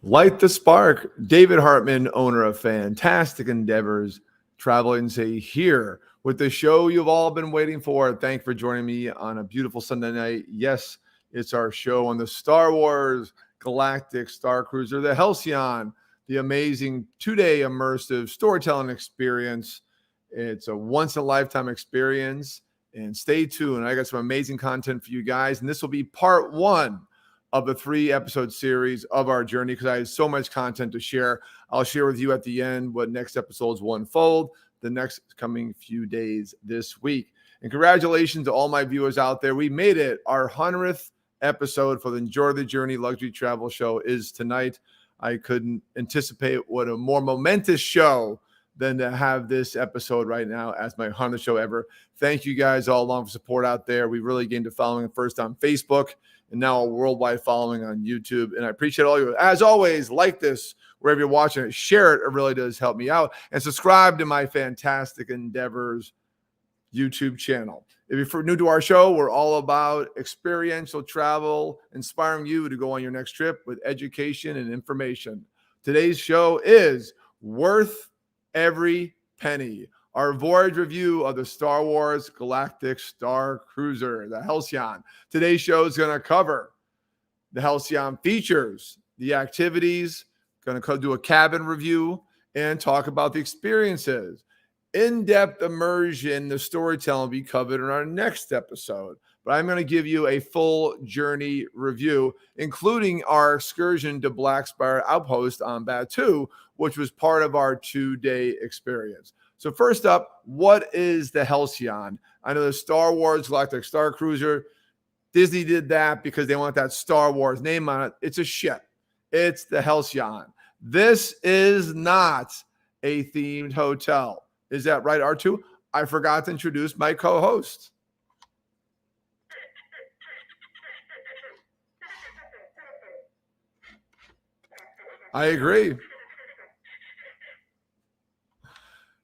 Light the spark. David Hartman, owner of Fantastic Endeavors, Travel Agency, here with the show you've all been waiting for. Thank you for joining me on a beautiful Sunday night. Yes, it's our show on the Star Wars Galactic Starcruiser, the Halcyon, the amazing 2-day immersive storytelling experience. It's a once-in-a-lifetime experience. And stay tuned. I got some amazing content for you guys. And this will be part one of the 3-episode series of our journey because I have so much content to share. I'll share with you at the end what next episodes will unfold the next coming few days this week. And congratulations to all my viewers out there. We made it. Our 100th episode for the Enjoy the Journey Luxury Travel Show is tonight. I couldn't anticipate what a more momentous show than to have this episode right now as my 100th show ever. Thank you guys all along for support out there. We really gained a following first on Facebook and now a worldwide following on YouTube. And I appreciate all you. As always, like this wherever you're watching it. Share it. It really does help me out. And subscribe to my Fantastic Endeavors YouTube channel. If you're new to our show, we're all about experiential travel, inspiring you to go on your next trip with education and information. Today's show is worth every penny. Our Voyage review of the Star Wars Galactic Starcruiser, the Halcyon. Today's show is going to cover the Halcyon features, the activities, going to do a cabin review, and talk about the experiences. In-depth immersion, the storytelling will be covered in our next episode. But I'm going to give you a full journey review, including our excursion to Black Spire Outpost on Batuu, which was part of our 2-day experience. So first up, what is the Halcyon? I know the Star Wars Galactic Starcruiser. Disney did that because they want that Star Wars name on it. It's a ship. It's the Halcyon. This is not a themed hotel. Is that right, R2? I forgot to introduce my co-host. I agree.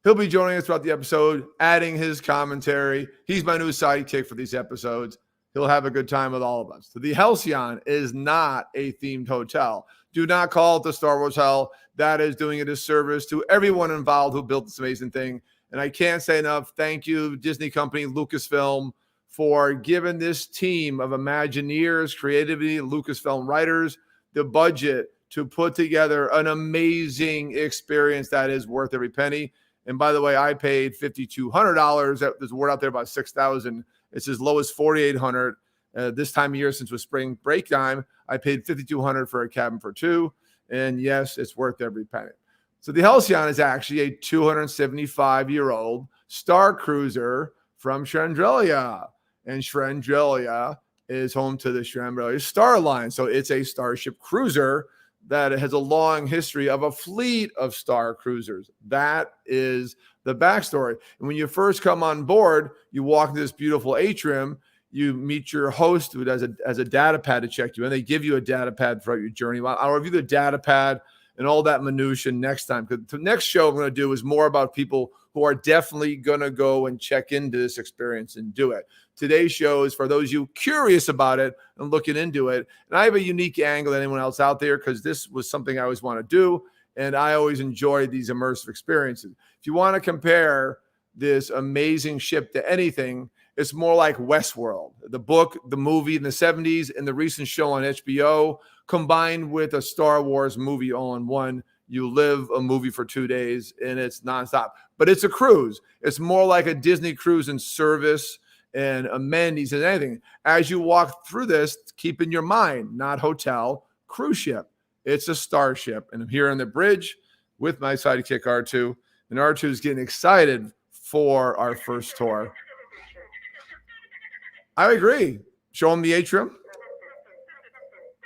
He'll be joining us throughout the episode, adding his commentary. He's my new sidekick for these episodes. He'll have a good time with all of us. So the Halcyon is not a themed hotel. Do not call it the Star Wars Hell. That is doing a disservice to everyone involved who built this amazing thing. And I can't say enough. Thank you, Disney company, Lucasfilm, for giving this team of Imagineers, creativity, Lucasfilm writers, the budget to put together an amazing experience that is worth every penny. And by the way, I paid $5,200. There's a word out there about $6,000. It's as low as $4,800. This time of year, since it was spring break time, I paid $5,200 for a cabin for two. And yes, it's worth every penny. So the Halcyon is actually a 275-year-old Starcruiser from Chandrila. And Chandrila is home to the Chandrila Star Line. So it's a starship cruiser that has a long history of a fleet of Star Cruisers. That is the backstory. And when you first come on board, you walk into this beautiful Atrium, you meet your host who has a data pad to check you in. They give you a data pad throughout your journey. I'll review the data pad and all that minutia next time. Because the next show I'm going to do is more about people who are definitely going to go and check into this experience and do it. Today's show is for those of you curious about it and looking into it. And I have a unique angle than anyone else out there because this was something I always want to do. And I always enjoy these immersive experiences. If you want to compare this amazing ship to anything, it's more like Westworld, the book, the movie in the 70s, and the recent show on HBO, combined with a Star Wars movie all in one. You live a movie for 2 days, and it's nonstop. But it's a cruise. It's more like a Disney cruise in service and amenities and anything. As you walk through this, keep in your mind, not hotel, cruise ship. It's a starship. And I'm here on the bridge with my sidekick, R2. And R2 is getting excited for our first tour. I agree. Show him the atrium.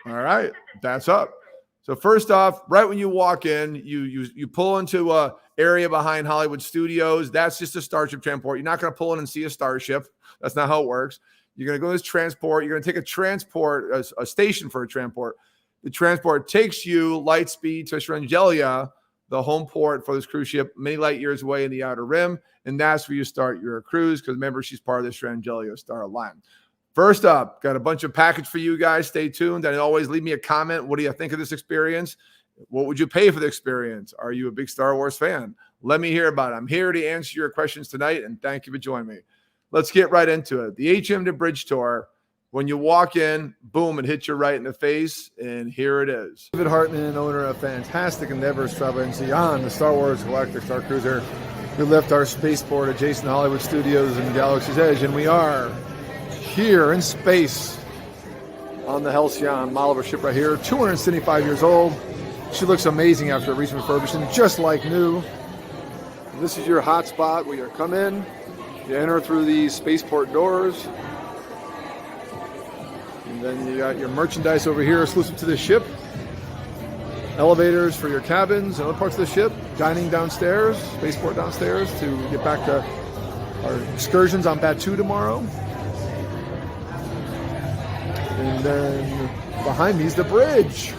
All right, that's up. So first off, right when you walk in, you pull into a area behind Hollywood Studios. That's just a starship transport. You're not going to pull in and see a starship. That's not how it works. You're going to go to this transport. You're going to take a transport, a station for a transport. The transport takes you LightSpeed to Chandrila, the home port for this cruise ship, many light years away in the outer rim. And that's where you start your cruise because remember, she's part of the Chandrila Star Line. First up, got a bunch of package for you guys. Stay tuned. And always leave me a comment. What do you think of this experience? What would you pay for the experience? Are you a big Star Wars fan? Let me hear about it. I'm here to answer your questions tonight, and thank you for joining me. Let's get right into it. The Atrium to Bridge Tour. When you walk in, boom, it hits you right in the face, and here it is. David Hartman, owner of Fantastic Endeavors Travel Agency on the Star Wars Galactic Starcruiser. We left our spaceport adjacent to Hollywood Studios and Galaxy's Edge, and we are here in space on the Halcyon model of our ship right here. 275 years old. She looks amazing after a recent refurbishment, just like new. This is your hot spot where you come in, you enter through these spaceport doors, and then you got your merchandise over here exclusive to the ship, elevators for your cabins and other parts of the ship, dining downstairs, spaceport downstairs to get back to our excursions on Batuu tomorrow. And then behind me is the bridge.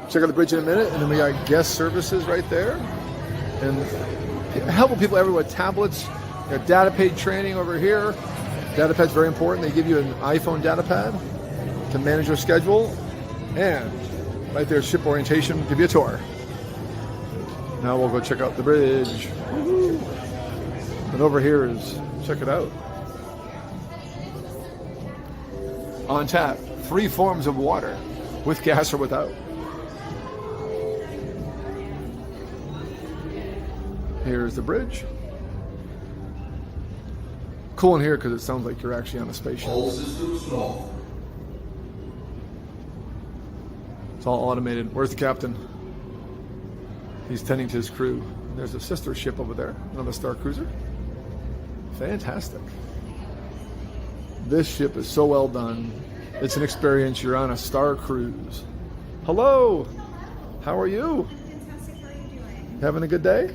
Check out the bridge in a minute, and then we got guest services right there. And helping people everywhere with tablets. We got data pad training over here. Data pad's very important. They give you an iPhone data pad to manage your schedule. And right there, ship orientation, give you a tour. Now we'll go check out the bridge. Woo-hoo. And over here is, check it out. On tap, 3 forms of water, with gas or without. Here's the bridge. Cool in here because it sounds like you're actually on a spaceship. All systems go. It's all automated. Where's the captain? He's tending to his crew. There's a sister ship over there, another Starcruiser. Fantastic. This ship is so well done. It's an experience. You're on a star cruise. Hello. How are you? Fantastic. How are you doing? Having a good day?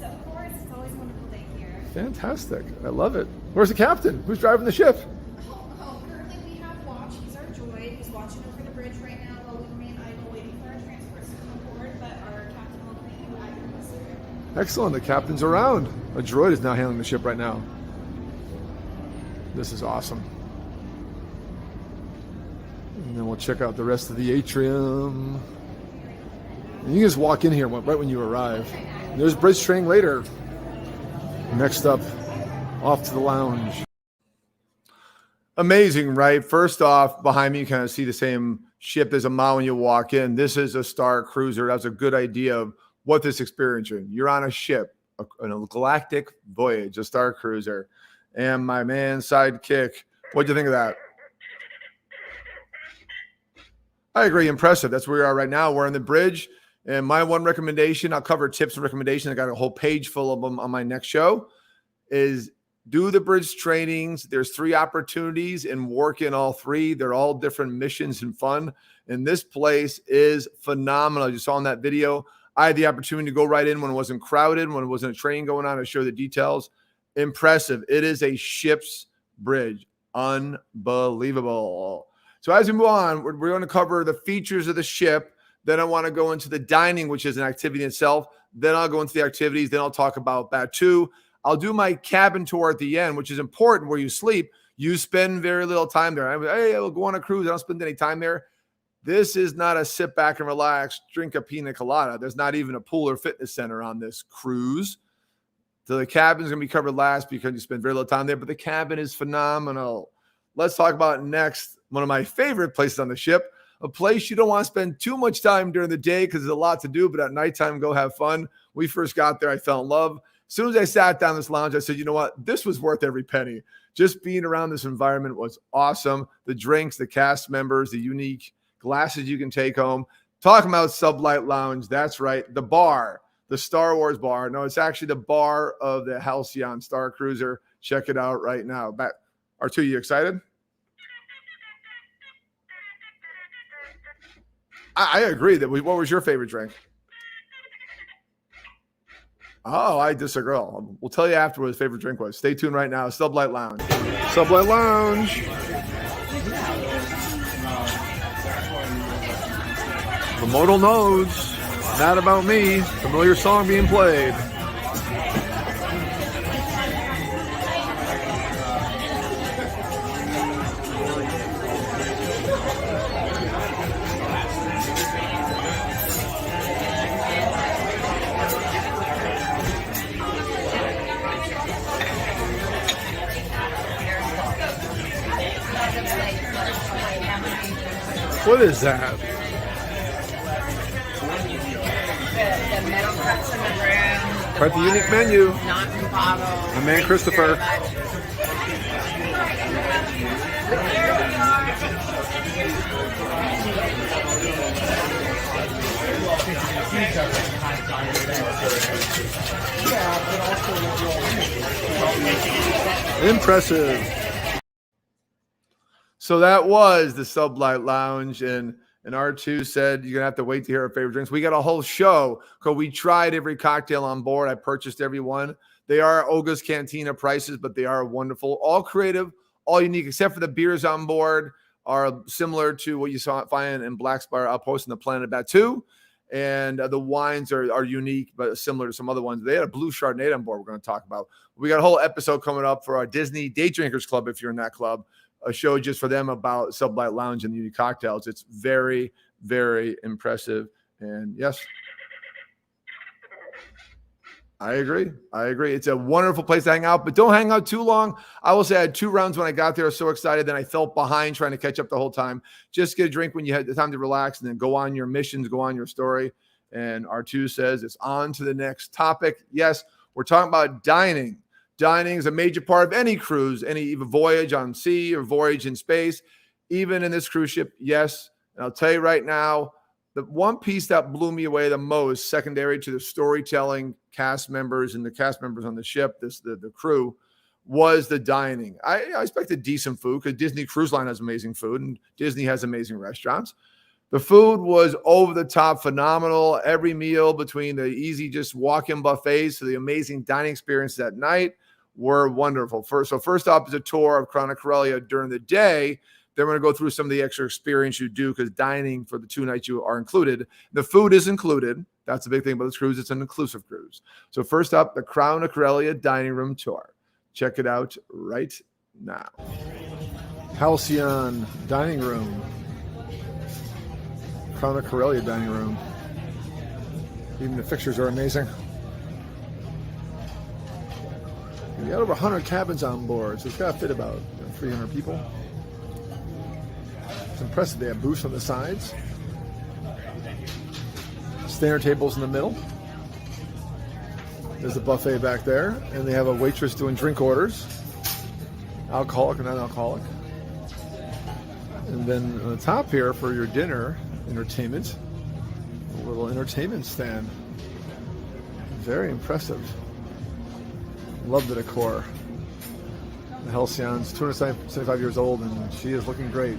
Yes, of course. It's always a wonderful day here. Fantastic. I love it. Where's the captain? Who's driving the ship? Currently we have Watch. He's our droid. He's watching over the bridge right now while we remain idle waiting for our transfers to come aboard, but our captain will greet you at your necessary. Excellent. The captain's around. A droid is now handling the ship right now. This is awesome. And then we'll check out the rest of the atrium. And you can just walk in here right when you arrive. There's bridge training later. Next up, off to the lounge. Amazing, right? First off, behind me, you kind of see the same ship as a mile when you walk in. This is a Star Cruiser. That's a good idea of what this experience is. You're on a ship, a galactic voyage, a Star Cruiser. And my man, sidekick, what'd you think of that? I agree, impressive. That's where we are right now. We're on the bridge. And my one recommendation, I'll cover tips and recommendations. I got a whole page full of them on my next show, is do the bridge trainings. There's 3 opportunities and work in all 3. They're all different missions and fun. And this place is phenomenal. You saw in that video, I had the opportunity to go right in when it wasn't crowded, when it wasn't a train going on, to show the details. Impressive. It is a ship's bridge. Unbelievable. So as we move on, we're going to cover the features of the ship. Then I want to go into the dining, which is an activity in itself. Then I'll go into the activities. Then I'll talk about Batuu. I'll do my cabin tour at the end, which is important, where you sleep. You spend very little time there. Hey, I'll go on a cruise. I don't spend any time there. This is not a sit back and relax, drink a pina colada. There's not even a pool or fitness center on this cruise. So the cabin is going to be covered last because you spend very little time there, but the cabin is phenomenal. Let's talk about next, one of my favorite places on the ship, a place you don't want to spend too much time during the day because there's a lot to do, but at nighttime, go have fun. We first got there, I fell in love. As soon as I sat down in this lounge, I said, you know what? This was worth every penny. Just being around this environment was awesome. The drinks, the cast members, the unique glasses you can take home. Talking about Sublight Lounge, that's right, the bar. The Star Wars bar. No, it's actually the bar of the Halcyon Starcruiser. Check it out right now. R2, you excited? I agree. What was your favorite drink? Oh, I disagree. We'll tell you after what his favorite drink was. Stay tuned right now. Sublight Lounge. Sublight Lounge. The modal nodes. Not about me. Familiar song being played. What is that? The metal cups in the room. Quite the unique menu. Not in bottles. My man Christopher. Impressive. So that was the Sublight Lounge, and R2 said you're gonna have to wait to hear our favorite drinks. We got a whole show because we tried every cocktail on board. I purchased every one. They are Olga's Cantina prices, but they are wonderful, all creative, all unique, except for the beers on board are similar to what you saw find in Black Spire Outpost in the Planet Batuu. And the wines are unique, but similar to some other ones. They had a blue Chardonnay on board we're going to talk about. We got a whole episode coming up for our Disney Day Drinkers Club, if you're in that club, a show just for them about Sublight Lounge and the unique cocktails. It's very, very impressive. And yes, I agree. It's a wonderful place to hang out, but don't hang out too long. I will say I had 2 rounds when I got there. I was so excited. Then I felt behind trying to catch up the whole time. Just get a drink when you had the time to relax and then go on your missions, go on your story. And R2 says it's on to the next topic. Yes, we're talking about dining. Dining is a major part of any cruise, any voyage on sea or voyage in space, even in this cruise ship. Yes. And I'll tell you right now, the one piece that blew me away the most, secondary to the storytelling cast members and the cast members on the ship, the crew, was the dining. I expected decent food because Disney Cruise Line has amazing food and Disney has amazing restaurants. The food was over the top, phenomenal. Every meal, between the easy just walk-in buffets to the amazing dining experiences at night, were wonderful. First up is a tour of Crown of Corellia during the day. Then we're going to go through some of the extra experience you do because dining for the 2 nights you are included. The food is included. That's the big thing about this cruise. It's an inclusive cruise. So first up, the Crown of Corellia dining room tour. Check it out right now. Halcyon dining room. Crown of Corellia dining room. Even the fixtures are amazing. We got over 100 cabins on board, so it's got to fit about 300 people. It's impressive. They have booths on the sides. Standard tables in the middle. There's a buffet back there, and they have a waitress doing drink orders, alcoholic and non-alcoholic. And then on the top here for your dinner entertainment, a little entertainment stand. Very impressive. Love the decor. The Halcyon's 275 years old, and she is looking great.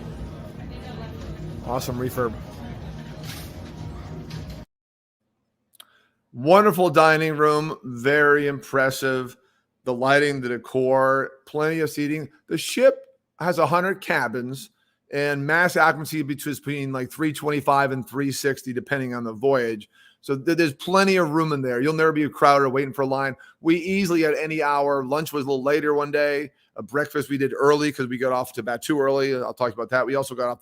Awesome refurb. Wonderful dining room, very impressive. The lighting, the decor, plenty of seating. The ship has 100 cabins and mass occupancy between like 325 and 360, depending on the voyage. So there's plenty of room in there. You'll never be crowded or waiting for a line. We easily at any hour. Lunch was a little later one day. A breakfast we did early because we got off to Batuu early. I'll talk about that. We also got off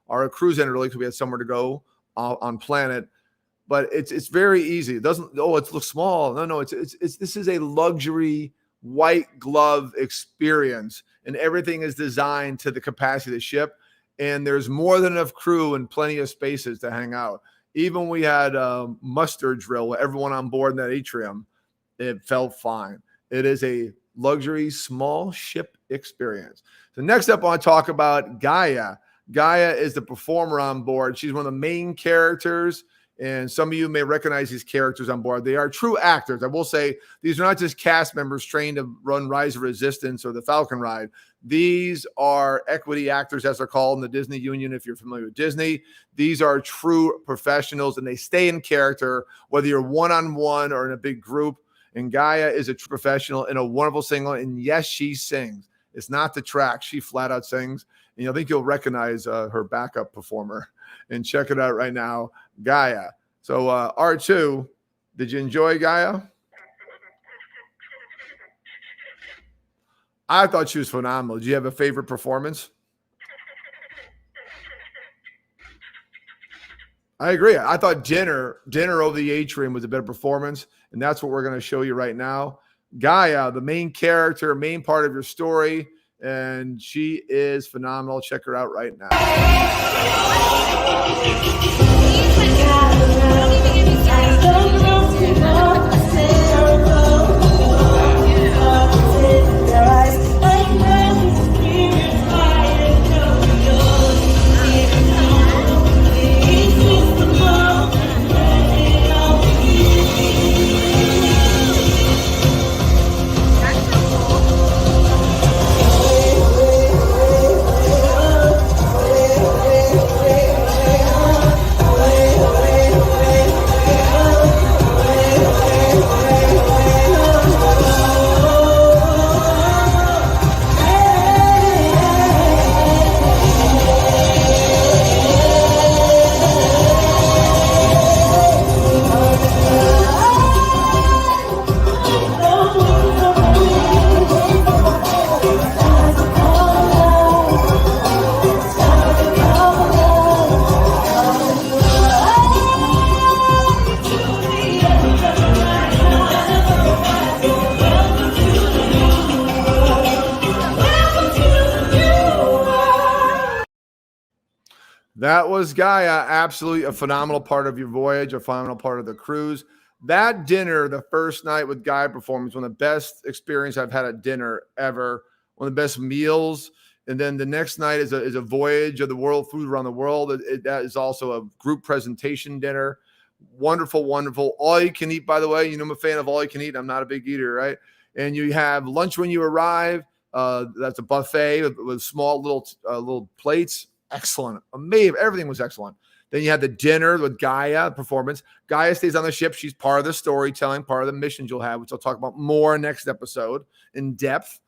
our cruise ended early because we had somewhere to go on planet. But it's very easy. It doesn't. Oh, it looks small. No. It's this is a luxury white glove experience, and everything is designed to the capacity of the ship. And there's more than enough crew and plenty of spaces to hang out. Even we had a muster drill with everyone on board in that atrium. It felt fine. It is a luxury small ship experience. So next up, I want to talk about Gaya. Gaya is the performer on board. She's one of the main characters, and some of you may recognize these characters on board. They are true actors. I will say these are not just cast members trained to run Rise of Resistance or the Falcon Ride. These are equity actors, as they're called in the Disney Union, if you're familiar with Disney. These are true professionals, and they stay in character, whether you're one-on-one or in a big group. And Gaya is a true professional and a wonderful singer, and yes, she sings. It's not the track. She flat out sings. And I think you'll recognize her backup performer. And check it out right now, Gaya. So R2, did you enjoy Gaya? I thought she was phenomenal. Did you have a favorite performance? I agree. I thought dinner over the atrium was a better performance, and that's what we're going to show you right now. Gaya, the main character, main part of your story, and she is phenomenal. Check her out right now. That was Gaya. Absolutely a phenomenal part of your voyage, a phenomenal part of the cruise. That dinner, the first night with Gaya performance, one of the best experience I've had at dinner ever. One of the best meals. And then the next night is a voyage of the world, food around the world. That is also a group presentation dinner. Wonderful, wonderful. All you can eat, by the way. You know I'm a fan of all you can eat. I'm not a big eater, right? And you have lunch when you arrive. That's a buffet with small little plates. Excellent. Amazing. Everything was excellent. Then you had the dinner with Gaya performance. Gaya stays on the ship. She's part of the storytelling, part of the missions you'll have, which I'll talk about more next episode in depth.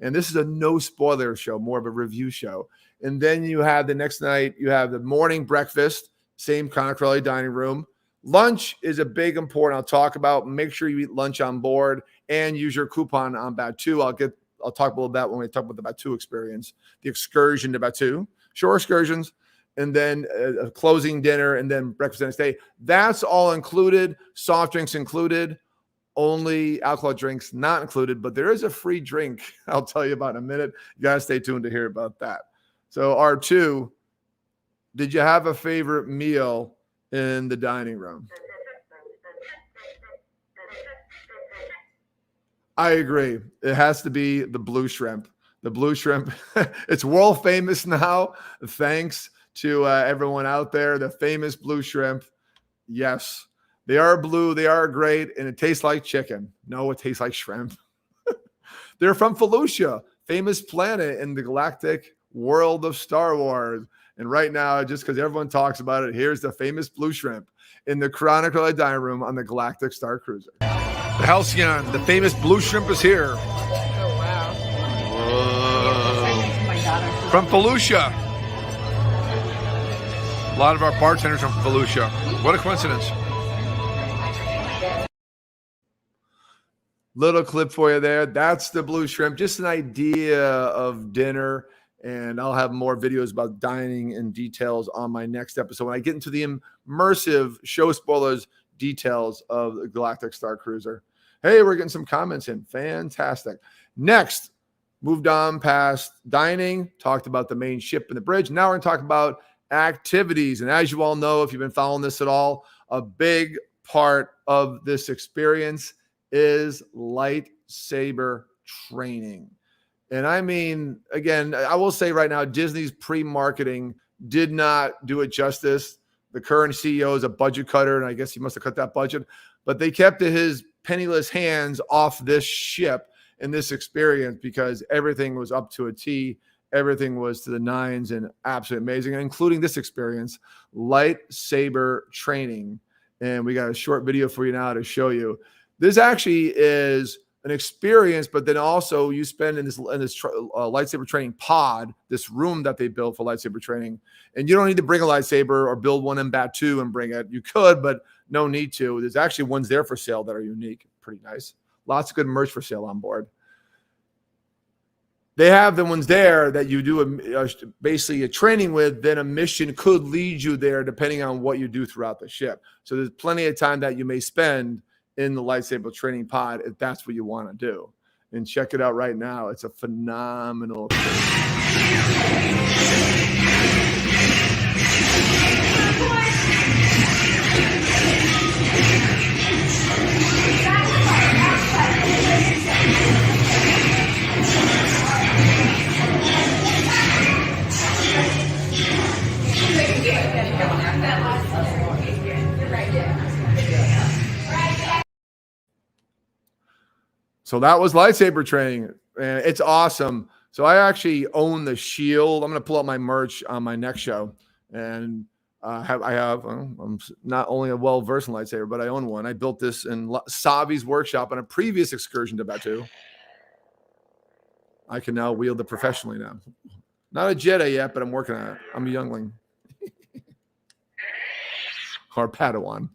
And this is a no spoiler show, more of a review show. And then you have the next night, you have the morning breakfast, same kind of Corellia dining room. Lunch is a big important. I'll talk about. Make sure you eat lunch on board and use your coupon on Batuu. I'll talk a little about when we talk about the Batuu experience, the excursion to Batuu, shore excursions, and then a closing dinner, and then breakfast the next day. That's all included. Soft drinks included. Only alcohol drinks not included, but there is a free drink I'll tell you about in a minute. You got to stay tuned to hear about that. So R2, did you have a favorite meal in the dining room? I agree. It has to be the blue shrimp. The blue shrimp, it's world famous now. Thanks to everyone out there. The famous blue shrimp. Yes. They are blue. They are great. And it tastes like chicken. No, it tastes like shrimp. They're from Felucia, famous planet in the galactic world of Star Wars. And right now, just because everyone talks about it, here's the famous blue shrimp in the Corellia dining room on the Galactic Starcruiser. The Halcyon, the famous blue shrimp is here. Oh, wow. Whoa. From Felucia. A lot of our bartenders are from Felucia. What a coincidence. Little clip for you there. That's the blue shrimp. Just an idea of dinner. And I'll have more videos about dining and details on my next episode. When I get into the immersive show spoilers details of the Galactic Starcruiser. Hey, we're getting some comments in. Fantastic. Next, moved on past dining, talked about the main ship and the bridge. Now we're going to talk about activities. And as you all know, if you've been following this at all, a big part of this experience is lightsaber training. And I mean, again, I will say right now, Disney's pre-marketing did not do it justice. The current CEO is a budget cutter, and I guess he must have cut that budget. But they kept his penniless hands off this ship and this experience because everything was up to a T. Everything was to the nines and absolutely amazing, including this experience, lightsaber training. And we got a short video for you now to show you. This actually is an experience, but then also you spend in this lightsaber training pod, this room that they built for lightsaber training. And you don't need to bring a lightsaber or build one in Batuu and bring it. You could, but no need to. There's actually ones there for sale that are unique. Pretty nice. Lots of good merch for sale on board. They have the ones there that you do basically a training with, then a mission could lead you there depending on what you do throughout the ship. So there's plenty of time that you may spend in the lightsaber training pod if that's what you want to do. And check it out right now. It's a phenomenal So that was lightsaber training, and it's awesome. So I actually own the shield. I'm going to pull out my merch on my next show, and I'm not only a well-versed in lightsaber, but I own one. I built this in Savi's workshop on a previous excursion to Batuu. I can now wield it professionally now. Not a Jedi yet, but I'm working on it. I'm a youngling. Or Padawan.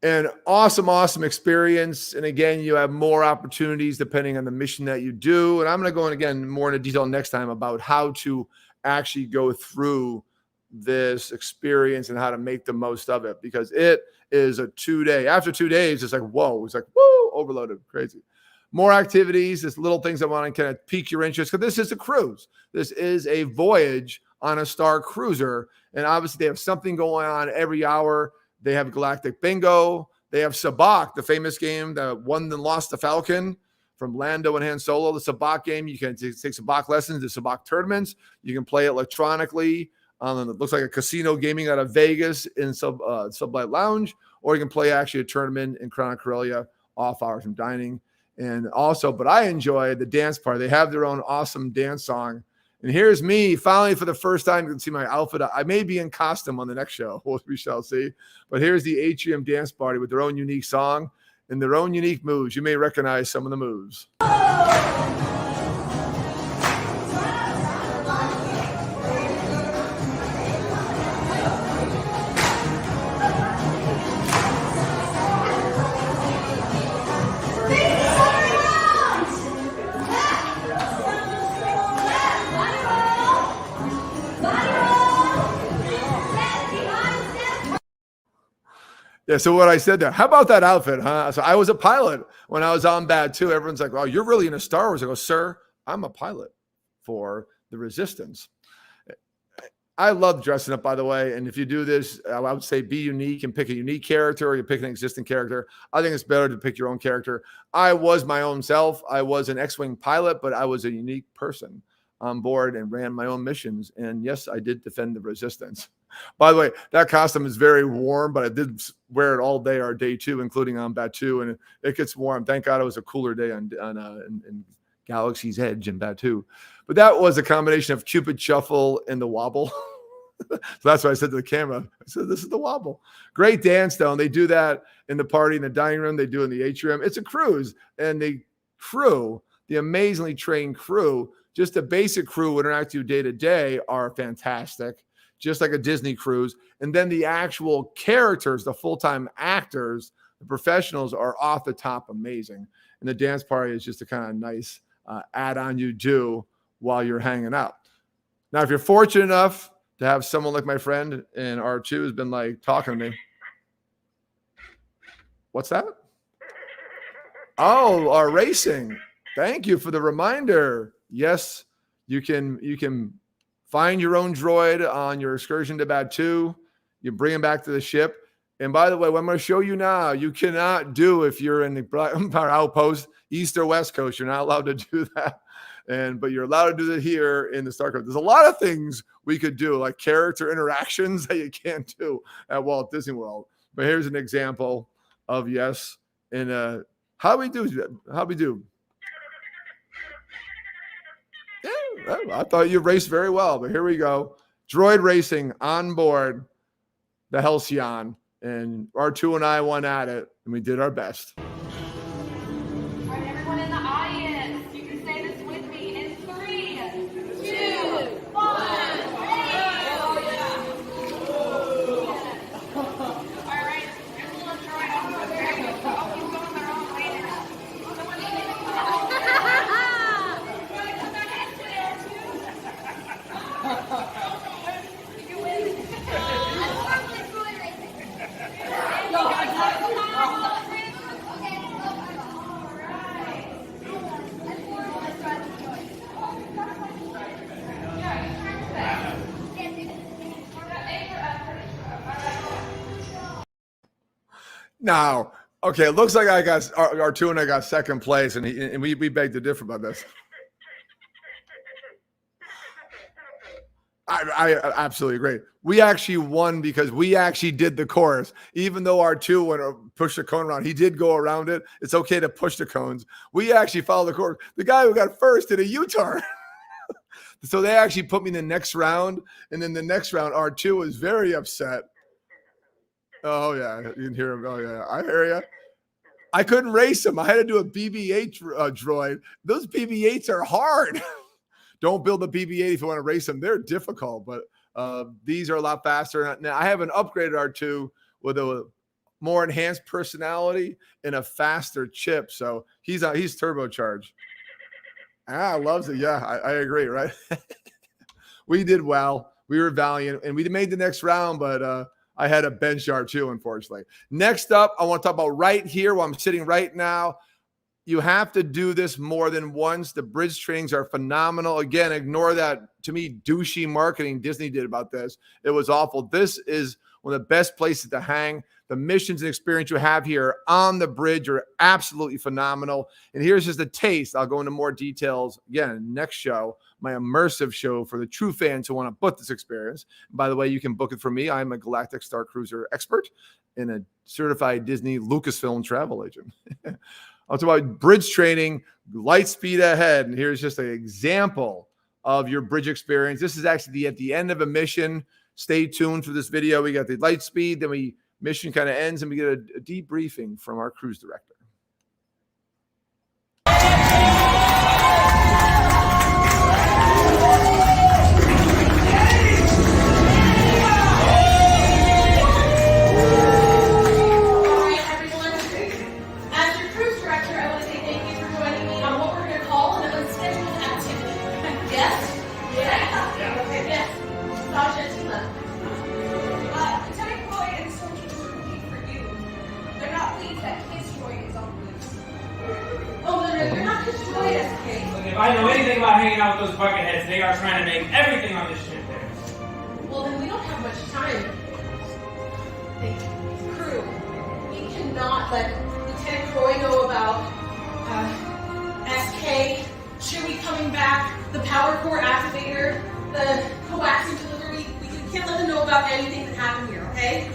And awesome experience. And again, you have more opportunities depending on the mission that you do. And I'm going to go in again more into detail next time about how to actually go through this experience and how to make the most of it, because it is a 2-day. After 2 days, it's like, whoa, it's like, woo, overloaded, crazy. More activities, there's little things that want to kind of pique your interest, because this is a cruise. This is a voyage on a Star Cruiser. And obviously, they have something going on every hour. They have Galactic Bingo. They have Sabacc, the famous game that won and lost the Falcon from Lando and Han Solo. The Sabacc game, you can take Sabacc lessons, the Sabacc tournaments. You can play it electronically. It looks like a casino gaming out of Vegas in Sublight Lounge, or you can play actually a tournament in Crown Corellia off hours from dining. And also, but I enjoy the dance part. They have their own awesome dance song. And here's me finally for the first time. You can see my outfit. I may be in costume on the next show. We shall see. But here's the Atrium dance party with their own unique song and their own unique moves. You may recognize some of the moves. Yeah, so what I said there, how about that outfit, huh? So I was a pilot when I was on Batuu. Everyone's like, oh, you're really into Star Wars. I go, sir, I'm a pilot for the Resistance. I love dressing up, by the way. And if you do this, I would say be unique and pick a unique character, or you pick an existing character. I think it's better to pick your own character. I was my own self. I was an X-Wing pilot, but I was a unique person on board and ran my own missions. And yes, I did defend the Resistance. By the way, that costume is very warm, but I did wear it all day, our day 2, including on Batuu, and it gets warm. Thank God it was a cooler day in Galaxy's Edge in Batuu. But that was a combination of Cupid Shuffle and the wobble. So that's what I said to the camera. I said, this is the wobble. Great dance, though. And they do that in the party, in the dining room. They do it in the atrium. It's a cruise. And the crew, the amazingly trained crew, just the basic crew who interact with you day to day are fantastic, just like a Disney cruise. And then the actual characters, the full-time actors, the professionals are off the top amazing. And the dance party is just a kind of nice add-on you do while you're hanging out. Now, if you're fortunate enough to have someone like my friend in R2 who's been like talking to me. What's that? Oh, our racing. Thank you for the reminder. Yes, you can find your own droid on your excursion to Batuu. You bring him back to the ship. And by the way, what I'm going to show you now, you cannot do if you're in the Black Empire Outpost, East or West Coast. You're not allowed to do that. But you're allowed to do it here in the StarCraft. There's a lot of things we could do, like character interactions that you can't do at Walt Disney World. But here's an example of yes. And how we do? Yeah, I thought you raced very well, but here we go. Droid Racing on board the Halcyon, and R2 and I went at it, and we did our best. All right, everyone in the audience, you can say this with me in 3, 2, 1. All right, there's a little droid over there. Oh, he's going their own way now. Someone needs to come back into there, too. You win. Now, okay, it looks like I got R2 and I got second place, and we begged to differ about this. I absolutely agree. We actually won because we actually did the course. Even though R2 went to push the cone around, he did go around it. It's okay to push the cones. We actually followed the course. The guy who got first did a U-turn. So they actually put me in the next round. And then the next round, R2 was very upset. Oh, yeah. You can hear him. Oh, yeah. I hear you. I couldn't race him. I had to do a BB-8 droid. Those BB-8s are hard. Don't build a BB-8 if you want to race them. They're difficult, but these are a lot faster. Now, I have an upgraded R2 with a more enhanced personality and a faster chip. So he's turbocharged. Loves it. Yeah, I agree, right? We did well. We were valiant, and we made the next round, but I had a bench R2, unfortunately. Next up, I want to talk about right here where I'm sitting right now. You have to do this more than once. The bridge trainings are phenomenal. Again, ignore that, to me, douchey marketing Disney did about this. It was awful. This is one of the best places to hang. The missions and experience you have here on the bridge are absolutely phenomenal. And here's just a taste. I'll go into more details again next show, my immersive show for the true fans who want to book this experience. And by the way, you can book it from me. I'm a Galactic Starcruiser expert and a certified Disney Lucasfilm travel agent. I'll talk about bridge training, light speed ahead. And here's just an example of your bridge experience. This is actually at the end of a mission. Stay tuned for this video. We got the light speed, then mission kind of ends, and we get a debriefing from our cruise director. If I know anything about hanging out with those bucketheads, they are trying to make everything on this ship theirs. Well, then we don't have much time. Crew, we cannot let Lieutenant Croy know about SK, Chewie coming back, the power core activator, the coaxium delivery. We can't let them know about anything that happened here, okay?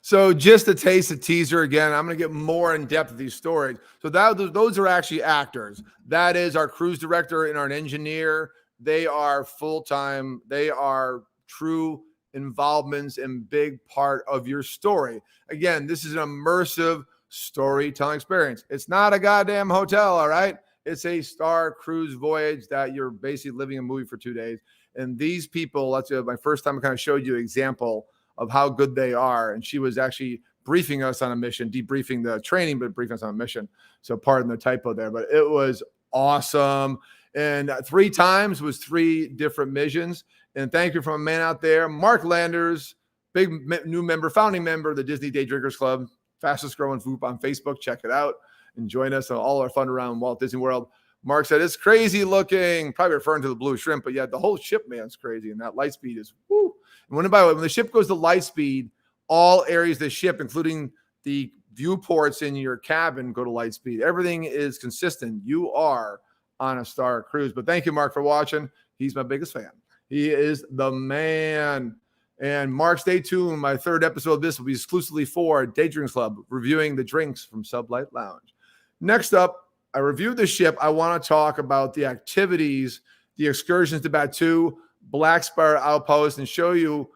So just a taste, a teaser again. I'm going to get more in depth of these stories. So those are actually actors. That is our cruise director and our engineer. They are full-time. They are true involvements and big part of your story. Again, this is an immersive storytelling experience. It's not a goddamn hotel, all right? It's a Star Cruise voyage that you're basically living a movie for 2 days. And these people, that's my first time I kind of showed you an example of how good they are. And she was actually briefing us on a mission, debriefing the training, but briefing us on a mission. So pardon the typo there, but it was awesome. And 3 times was 3 different missions. And thank you from a man out there, Mark Landers, big new member, founding member of the Disney Day Drinkers Club, fastest growing group on Facebook. Check it out and join us on all our fun around Walt Disney World. Mark said, it's crazy looking, probably referring to the blue shrimp, but yeah, the whole ship, man, is crazy. And that light speed is, woo. And by the way, when the ship goes to light speed, all areas of the ship, including the viewports in your cabin, go to light speed. Everything is consistent. You are on a Star Cruise. But thank you, Mark, for watching. He's my biggest fan. He is the man. And Mark, stay tuned. My 3rd episode of this will be exclusively for Daydreams Club, reviewing the drinks from Sublight Lounge. Next up, I reviewed the ship. I want to talk about the activities, the excursions to Batuu, Black Spire Outpost, and show you,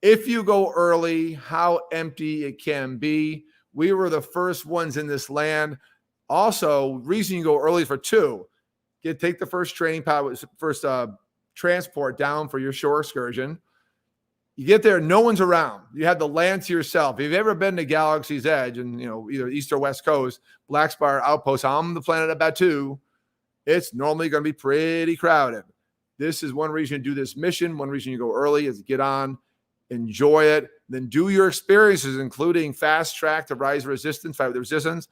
if you go early, how empty it can be. We were the first ones in this land. Also, reason you go early for 2, take the first training pod, first transport down for your shore excursion. You get there, no one's around. You have the land to yourself. If you've ever been to Galaxy's Edge and, either East or West Coast, Black Spire Outpost on the planet of Batuu, it's normally going to be pretty crowded. This is one reason you do this mission. One reason you go early is get on, enjoy it, then do your experiences, including fast track to Rise Resistance, fight with the Resistance,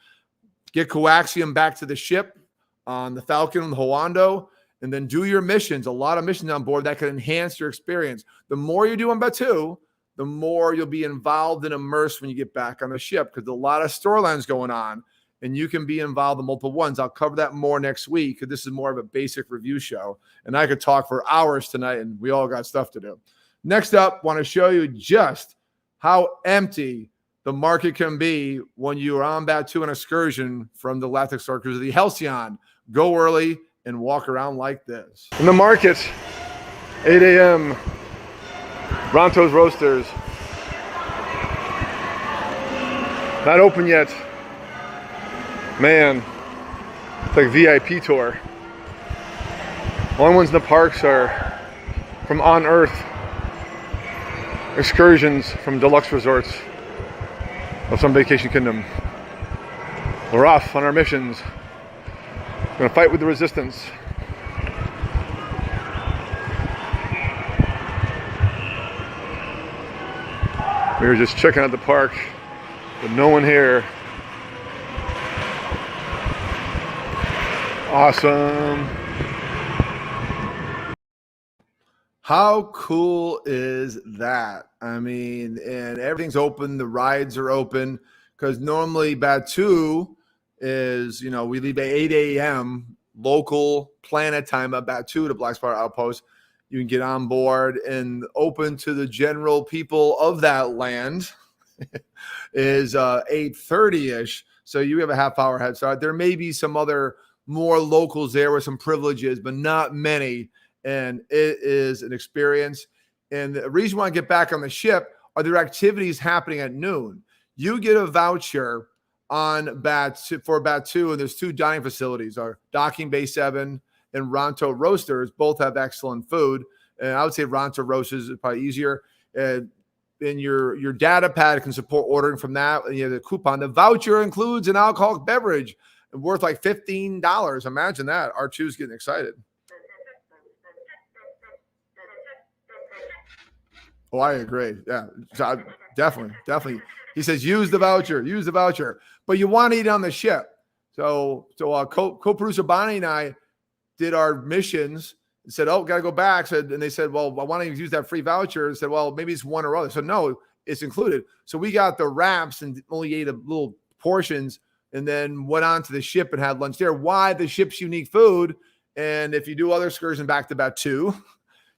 get coaxium back to the ship on the Falcon and the Hoando, and then do your missions. A lot of missions on board that can enhance your experience. The more you do on Batuu, the more you'll be involved and immersed when you get back on the ship, because a lot of storylines going on, and you can be involved in multiple ones. I'll cover that more next week, because this is more of a basic review show, and I could talk for hours tonight, and we all got stuff to do. Next up, want to show you just how empty the market can be when you are on Batuu an excursion from the Galactic Starcruiser, the Halcyon. Go early and walk around like this. In the market, 8 a.m., Ronto's Roasters. Not open yet. Man, it's like VIP tour. Only ones in the parks are from On Earth. Excursions from deluxe resorts of some vacation kingdom. We're off on our missions. We're gonna fight with the Resistance. We were just checking out the park, but no one here. Awesome. How cool is that? I mean, and everything's open. The rides are open because normally Batuu is, we leave at 8 a.m. local planet time at Batuu to Black Spire Outpost. You can get on board and open to the general people of that land is 8:30-ish. So you have a half hour head start. There may be some other more locals there with some privileges, but not many. And it is an experience. And the reason why I get back on the ship are there activities happening at noon. You get a voucher on for Batuu, and there's 2 dining facilities, our Docking Bay 7 and Ronto Roasters. Both have excellent food. And I would say Ronto Roasters is probably easier. And your data pad can support ordering from that. And you have the coupon. The voucher includes an alcoholic beverage worth like $15. Imagine that. R2's getting excited. Oh, I agree. Yeah, so definitely. He says, use the voucher. But you want to eat on the ship. So co-producer Bonnie and I did our missions and said, got to go back. And they said, well, I want to use that free voucher. And said, well, maybe it's one or other. So no, it's included. So we got the wraps and only ate a little portions and then went on to the ship and had lunch there. Why? The ship's unique food. And if you do other excursions back to Batuu,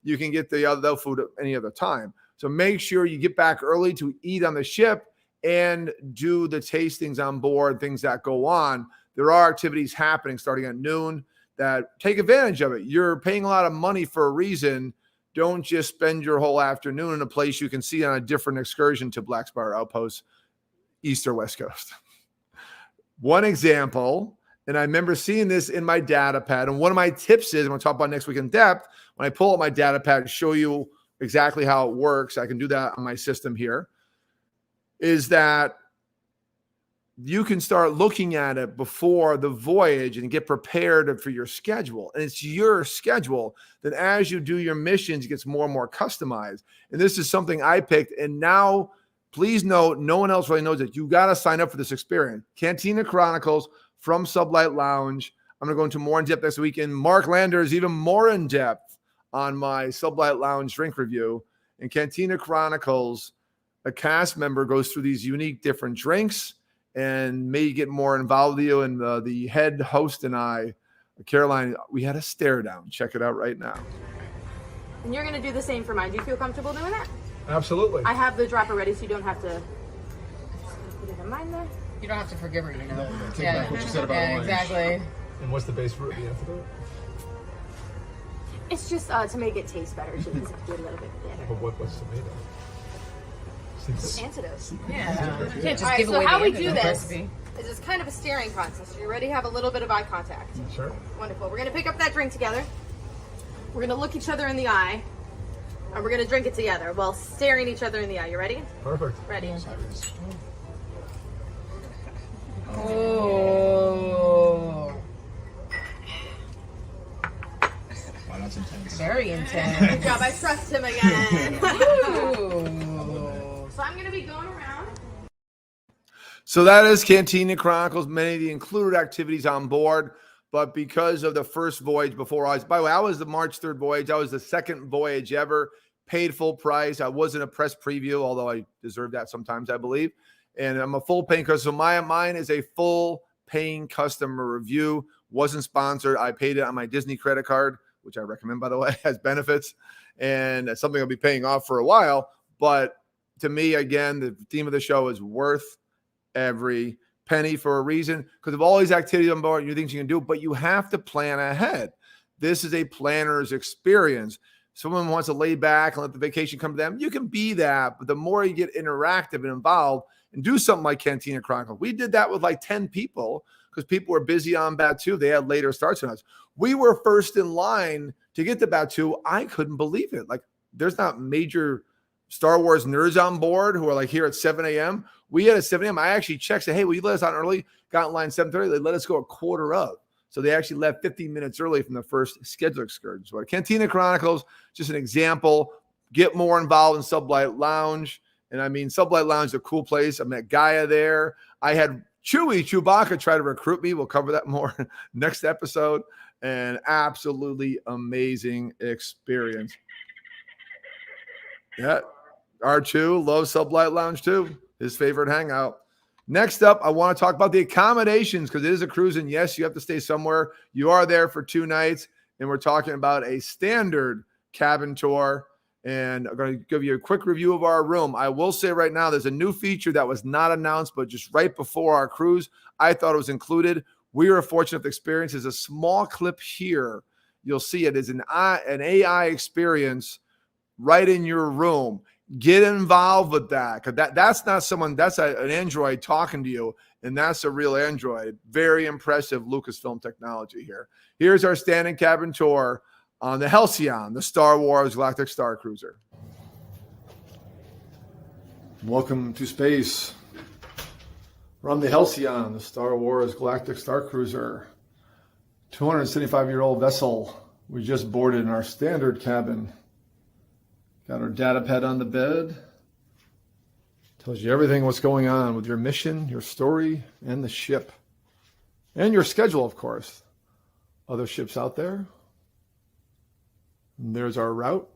you can get the other food at any other time. So make sure you get back early to eat on the ship and do the tastings on board, things that go on. There are activities happening starting at noon that take advantage of it. You're paying a lot of money for a reason. Don't just spend your whole afternoon in a place you can see on a different excursion to Black Spire Outpost, East or West Coast. One example, and I remember seeing this in my data pad, and one of my tips is, I'm going to talk about next week in depth, when I pull up my data pad and show you exactly how it works, I can do that on my system here, is that you can start looking at it before the voyage and get prepared for your schedule. And it's your schedule. Then as you do your missions, it gets more and more customized. And this is something I picked. And now, please note, no one else really knows it. You got to sign up for this experience. Cantina Chronicles from Sublight Lounge. I'm going to go into more in depth next week. And Mark Lander is even more in depth on my Sublight Lounge drink review. In Cantina Chronicles, a cast member goes through these unique different drinks and may get more involved with you. And the head host and I, Caroline, we had a stare down. Check it out right now. And you're going to do the same for mine. Do you feel comfortable doing that? Absolutely. I have the dropper ready, so you don't have to put it in mine there. You don't have to forgive her, you know. Take back what you said about orange. Exactly. And what's the base fruit you have to do it? It's just to make it taste better, so you can do it a little bit better. But what's tomato? Antidote. Yeah. You can't just All right, give so away how the we do antidote this recipe. is it's kind of a staring contest. You ready? Have a little bit of eye contact. Sure. Wonderful. We're going to pick up that drink together. We're going to look each other in the eye. And we're going to drink it together while staring each other in the eye. You ready? Perfect. Ready. Oh. Wow, that's intense. Very intense. Good job. I trust him again. Ooh. So I'm going to be going around. So that is Cantina Chronicles, many of the included activities on board. But because of the first voyage before I was, by the way, I was the March 3rd voyage. I was the second voyage ever, paid full price. I wasn't a press preview, although I deserve that sometimes, I believe. And I'm a full paying customer. So mine is a full paying customer review. Wasn't sponsored. I paid it on my Disney credit card, which I recommend, by the way, has benefits. And it's something I'll be paying off for a while. But to me, again, the theme of the show is worth every penny for a reason, because of all these activities on board, you things you can do, but you have to plan ahead. This is a planner's experience. Someone wants to lay back and let the vacation come to them. You can be that, but the more you get interactive and involved and do something like Cantina Chronicles. We did that with like 10 people because people were busy on Batuu. They had later starts than us. We were first in line to get to Batuu. I couldn't believe it. Like, there's not major Star Wars nerds on board who are like here at 7 a.m. We had at 7 a.m. I actually checked, said, hey, will you let us out early? Got in line 7:30. They let us go a quarter of. So they actually left 15 minutes early from the first scheduled excursion. So Cantina Chronicles, just an example. Get more involved in Sublight Lounge. And I mean, Sublight Lounge is a cool place. I met Gaya there. I had Chewbacca tried to recruit me. We'll cover that more next episode. And absolutely amazing experience. Yeah, R2 loves Sublight Lounge too. His favorite hangout. Next up, I want to talk about the accommodations because it is a cruise, and yes, you have to stay somewhere. You are there for 2 nights, and we're talking about a standard cabin tour. And I'm going to give you a quick review of our room. I will say right now, there's a new feature that was not announced, but just right before our cruise, I thought it was included. We were fortunate to experience. There's a small clip here. You'll see it is an AI experience right in your room. Get involved with that, because that's not someone, that's an Android talking to you, and that's a real Android. Very impressive Lucasfilm technology here. Here's our standing cabin tour on the Halcyon, the Star Wars Galactic Starcruiser. Welcome to space. We're on the Halcyon, the Star Wars Galactic Starcruiser. 275-year-old vessel. We just boarded in our standard cabin. Got our data pad on the bed. Tells you everything what's going on with your mission, your story, and the ship. And your schedule, of course. Other ships out there. And there's our route.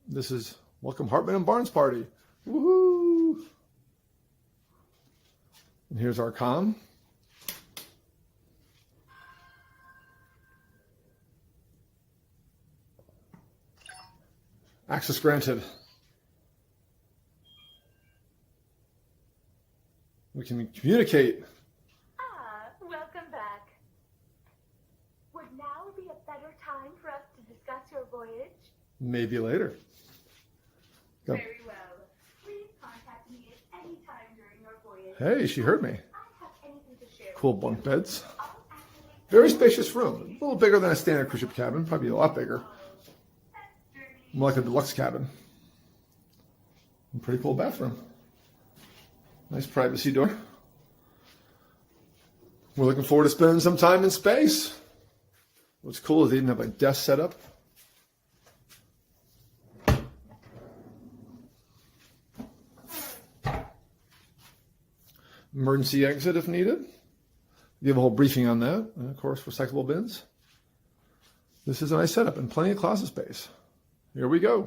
This is Welcome Hartman and Barnes Party. Woohoo! And here's our comm. Access granted. We can communicate. Welcome back. Would now be a better time for us to discuss your voyage? Maybe later. Go. Very well. Please contact me at any time during your voyage. Hey, she heard me. I have anything to share. Cool bunk beds. Very spacious room. A little bigger than a standard cruise ship cabin. Probably a lot bigger. More like a deluxe cabin. And pretty cool bathroom. Nice privacy door. We're looking forward to spending some time in space. What's cool is they even have a desk set up. Emergency exit if needed. Give a whole briefing on that. And of course, recyclable bins. This is a nice setup and plenty of closet space. Here we go.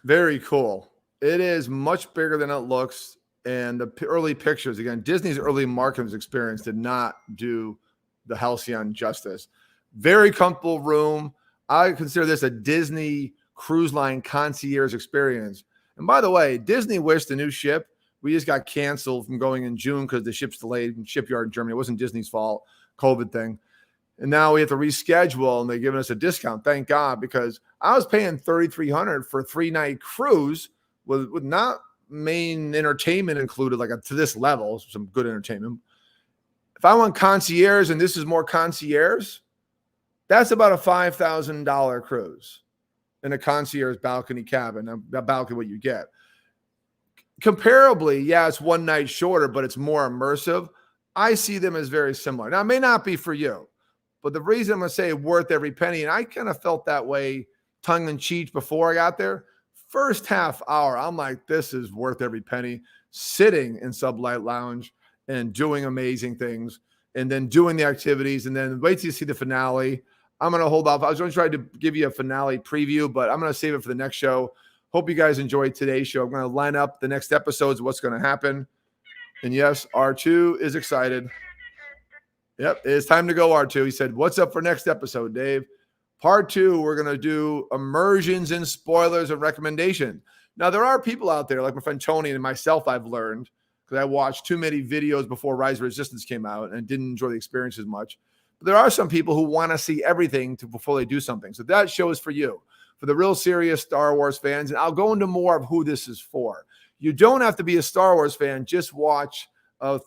Very cool. It is much bigger than it looks. And the early pictures, again, Disney's early marketing experience did not do the Halcyon justice. Very comfortable room. I consider this a Disney Cruise Line concierge experience. And by the way, Disney wished the new ship. We just got canceled from going in June because the ship's delayed in shipyard in Germany. It wasn't Disney's fault, COVID thing. And now we have to reschedule, and they're giving us a discount. Thank God, because I was paying $3,300 for a 3-night cruise with not main entertainment included, like to this level, some good entertainment. If I want concierge, and this is more concierge, that's about a $5,000 cruise in a concierge balcony cabin. That balcony, what you get. Comparably, yeah, it's 1 night shorter, but it's more immersive. I see them as very similar. Now, it may not be for you. But the reason I'm going to say worth every penny, and I kind of felt that way tongue-in-cheek before I got there, first half hour, I'm like, this is worth every penny, sitting in Sublight Lounge and doing amazing things, and then doing the activities, and then wait till you see the finale. I'm going to hold off. I was going to try to give you a finale preview, but I'm going to save it for the next show. Hope you guys enjoyed today's show. I'm going to line up the next episodes of what's going to happen. And yes, R2 is excited. Yep, it's time to go, R2. He said, what's up for next episode, Dave? Part 2, we're going to do immersions and spoilers and recommendation. Now, there are people out there, like my friend Tony and myself, I've learned, because I watched too many videos before Rise of Resistance came out and didn't enjoy the experience as much. But there are some people who want to see everything before they do something. So that show is for you, for the real serious Star Wars fans. And I'll go into more of who this is for. You don't have to be a Star Wars fan. Just watch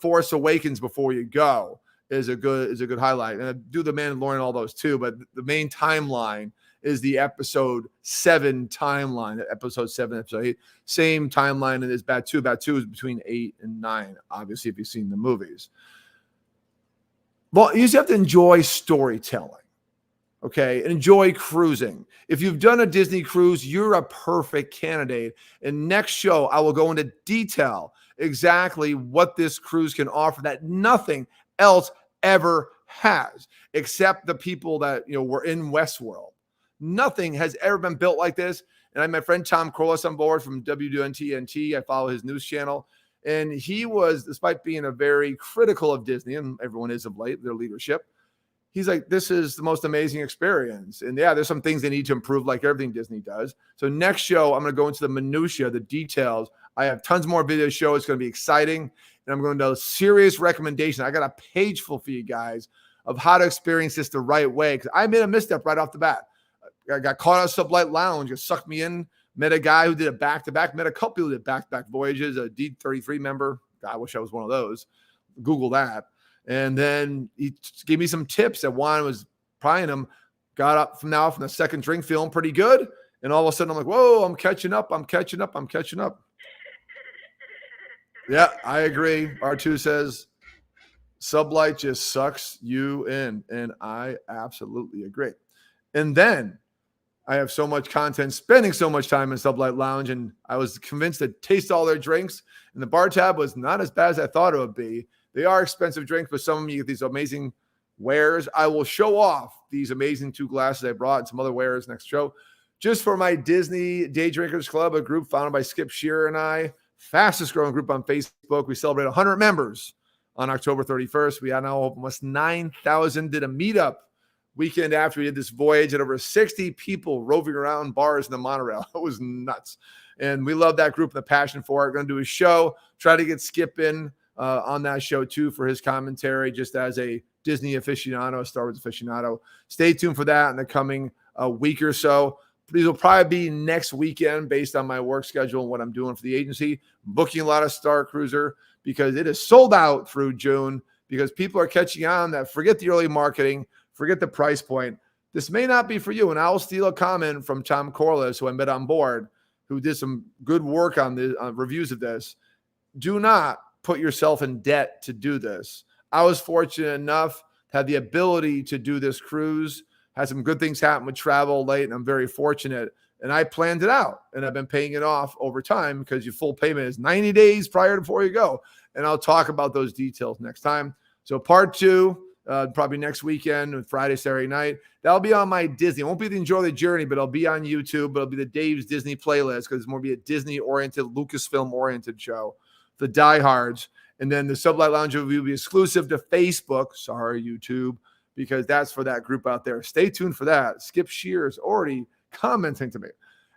Force Awakens before you go. Is a good highlight. And I do the Mandalorian, all those too, but the main timeline is the episode 7 timeline. Episode 7, episode 8. Same timeline as Batuu. Batuu is between 8 and 9, obviously, if you've seen the movies. Well, you just have to enjoy storytelling. Okay, and enjoy cruising. If you've done a Disney cruise, you're a perfect candidate. And next show, I will go into detail exactly what this cruise can offer that nothing else ever has, except the people that were in Westworld. Nothing has ever been built like this. And I had my friend Tom Corellia on board from WNTNT. I follow his news channel. And he was, despite being a very critical of Disney, and everyone is of late, their leadership, he's like, this is the most amazing experience. And yeah, there's some things they need to improve, like everything Disney does. So next show, I'm going to go into the minutia, the details. I have tons more video show. It's going to be exciting. And I'm going to do serious recommendations. I got a page full for you guys of how to experience this the right way. Because I made a misstep right off the bat. I got caught on a Sublight Lounge. It sucked me in. Met a guy who did a back-to-back. Met a couple who did back-to-back voyages. A D33 member. God, I wish I was one of those. Google that. And then he gave me some tips that one was prying him. Got up from the second drink feeling pretty good. And all of a sudden I'm like, whoa, I'm catching up. Yeah, I agree. R2 says Sublight just sucks you in. And I absolutely agree. And then I have so much content, spending so much time in Sublight Lounge, and I was convinced to taste all their drinks. And the bar tab was not as bad as I thought it would be. They are expensive drinks, but some of them you get these amazing wares. I will show off these amazing 2 glasses I brought and some other wares next show. Just for my Disney Day Drinkers Club, a group founded by Skip Shearer and I, fastest growing group on Facebook. We celebrate 100 members on October 31st. We are now almost 9,000. Did a meetup weekend after we did this voyage, and over 60 people roving around bars in the monorail. It was nuts. And we love that group and the passion for it. Going to do a show, try to get Skip in on that show too for his commentary, just as a Disney aficionado, a Star Wars aficionado. Stay tuned for that in the coming week or so. These will probably be next weekend based on my work schedule and what I'm doing for the agency. Booking a lot of Starcruiser because it is sold out through June, because people are catching on that forget the early marketing, forget the price point. This may not be for you. And I'll steal a comment from Tom Corellia, who I met on board, who did some good work on the reviews of this. Do not put yourself in debt to do this. I was fortunate enough to have the ability to do this cruise. Had some good things happen with travel late, and I'm very fortunate. And I planned it out, and I've been paying it off over time, because your full payment is 90 days prior to before you go. And I'll talk about those details next time. So part 2, probably next weekend, Friday, Saturday night. That'll be on my Disney. It won't be the Enjoy the Journey, but it'll be on YouTube. But it'll be the Dave's Disney playlist, because it's more be a Disney-oriented, Lucasfilm-oriented show. The diehards. And then the Sublight Lounge will be exclusive to Facebook. Sorry, YouTube, because that's for that group out there. Stay tuned for that. Skip Shear is already commenting to me.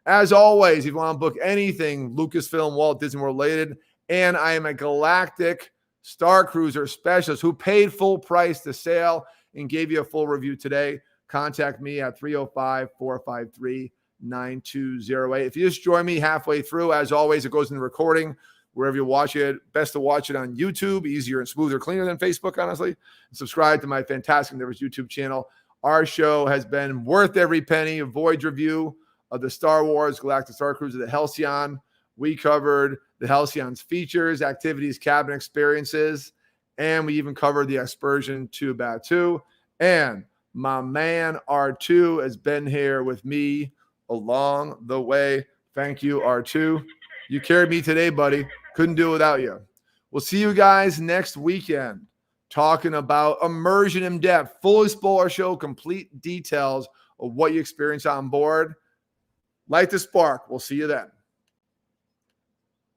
As always, if you want to book anything Lucasfilm, Walt Disney World related, and I am a Galactic Starcruiser specialist who paid full price to sail and gave you a full review today, contact me at 305-453-9208. If you just join me halfway through, as always, it goes in the recording wherever you watch it. Best to watch it on YouTube, easier and smoother, cleaner than Facebook, honestly. And subscribe to my Fantastic Endeavors YouTube channel. Our show has been worth every penny. A Voyage review of the Star Wars Galactic Starcruiser, the Halcyon. We covered the Halcyon's features, activities, cabin experiences, and we even covered the excursion to Batuu. And my man R2 has been here with me along the way. Thank you, R2. You carried me today, buddy. Couldn't do it without you. We'll see you guys next weekend talking about immersion in depth, fully spoiler show, complete details of what you experience on board. Light the spark. We'll see you then.